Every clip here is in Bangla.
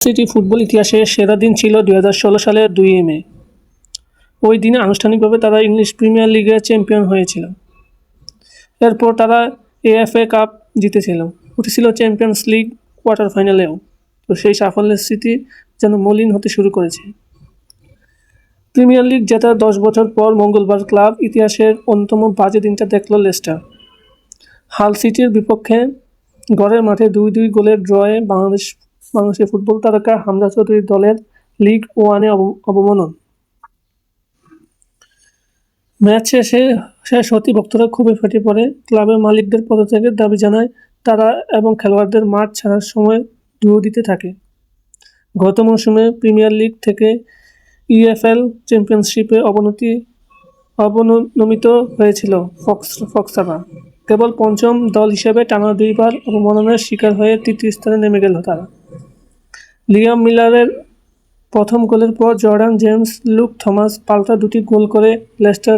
সিটি ফুটবল ইতিহাসের সেরা দিন ছিল 2016 সালের 2 মে। ওই দিনে আনুষ্ঠানিকভাবে তারা ইংলিশ প্রিমিয়ার লিগের চ্যাম্পিয়ন হয়েছিল। এরপর তারা এএফএ কাপ জিতেছিল, উঠেছিল চ্যাম্পিয়ন্স লিগ কোয়ার্টার ফাইনালেও। তো সেই সাফল্যের স্মৃতি যেন মলিন হতে শুরু করেছে। প্রিমিয়ার লিগ জেতার 10 বছর পর মঙ্গলবার ক্লাব ইতিহাসের অন্যতম বাজে দিনটা দেখল লেস্টার। হাল সিটির বিপক্ষে ঘরের মাঠে 2-2 গোলের ড্রয়ে বাংলাদেশের ফুটবল তারকা হামজা চৌধুরীর দলের লিগ ওয়ানে অবমানন। ম্যাচ শেষ হতেই ভক্তরা খুবই ফেটে পড়ে। ক্লাবের মালিকদের পদত্যাগের দাবি জানায় তারা এবং খেলোয়াড়দের মাঠ ছাড়ার সময় দুয়ো দিতে থাকে। গত মৌসুমে প্রিমিয়ার লিগ থেকে ইএফএল চ্যাম্পিয়নশিপে অবনমিত হয়েছিল ফক্সরা। কেবল পঞ্চম দল হিসেবে টানা 2 বার অবমাননার শিকার হয়ে তৃতীয় স্থানে নেমে গেল তারা। লিয়াম মিলারের প্রথম গোলের পর জর্ডান জেমস, লুক থমাস পাল্টা 2টি গোল করে লেস্টার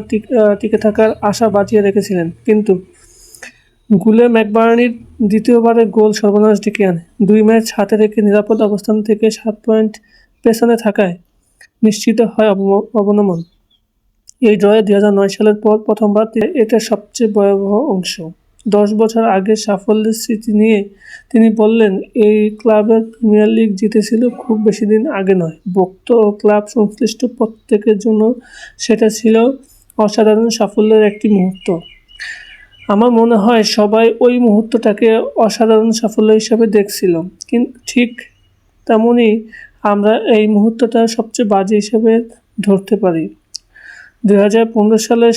টিকে থাকার আশা বাঁচিয়ে রেখেছিলেন, কিন্তু গুলে ম্যাকবার্নির দ্বিতীয়বারের গোল সর্বনাশ ডেকে আনে। 2 ম্যাচ হাতে রেখে নিরাপদ অবস্থান থেকে 7 পয়েন্ট পেছনে থাকায় নিশ্চিত হয় অবনমন। এই ড্রয়ে 2009 সালের পর প্রথমবার এটা সবচেয়ে ভয়াবহ অংশ। 10 বছর আগের সাফল্যের স্মৃতি নিয়ে তিনি বললেন, এই ক্লাবের প্রিমিয়ার লিগ জিতেছিল খুব বেশি দিন আগে নয়। ভক্ত ও ক্লাব সংশ্লিষ্ট প্রত্যেকের জন্য সেটা ছিল অসাধারণ সাফল্যের একটি মুহূর্ত। আমার মনে হয় সবাই ওই মুহূর্তটাকে অসাধারণ সাফল্য হিসাবে দেখছিল, কিন্তু ঠিক তেমনই আমরা এই মুহূর্তটা সবচেয়ে বাজে হিসাবে ধরতে পারি। 2015 সালের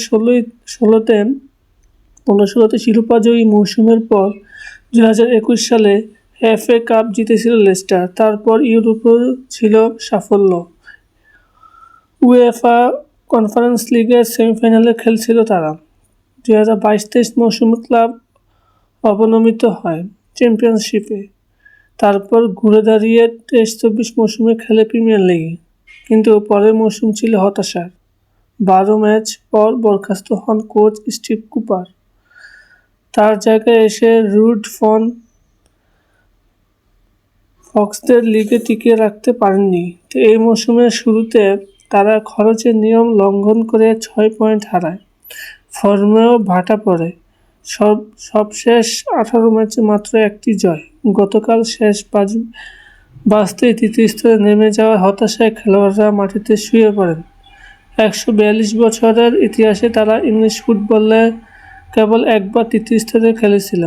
16তে শিরোপাজয়ী মৌসুমের পর 2021 সালে এফএ কাপ জিতেছিল লেস্টার। তারপর ইউরোপেও ছিল সাফল্য। উয়েফা কনফারেন্স লিগের সেমিফাইনালে খেলছিল তারা। 2022-23 মৌসুমে ক্লাব অবনমিত হয় চ্যাম্পিয়নশিপে। তারপর ঘুরে দাঁড়িয়ে 23-24 মৌসুমে খেলে প্রিমিয়ার লিগে, কিন্তু পরের মৌসুম ছিল হতাশার। 12 ম্যাচ পর বরখাস্ত হন কোচ স্টিভ কুপার। তার জায়গায় এসে রুড ফন ফক্সদের লিগে টিকিয়ে রাখতে পারেননি। এই মৌসুমের শুরুতে তারা খরচের নিয়ম লঙ্ঘন করে 6 পয়েন্ট হারায়, ফর্মেও ভাটা পড়ে। সবশেষ 18 ম্যাচে মাত্র 1টি জয়। গতকাল শেষ বাজতেই তৃতীয় স্তরে নেমে যাওয়ার হতাশায় খেলোয়াড়রা মাটিতে শুয়ে পড়েন। 142 বছরের ইতিহাসে তারা ইংলিশ ফুটবলে কেবল একবার তৃতীয় স্তরে খেলেছিল।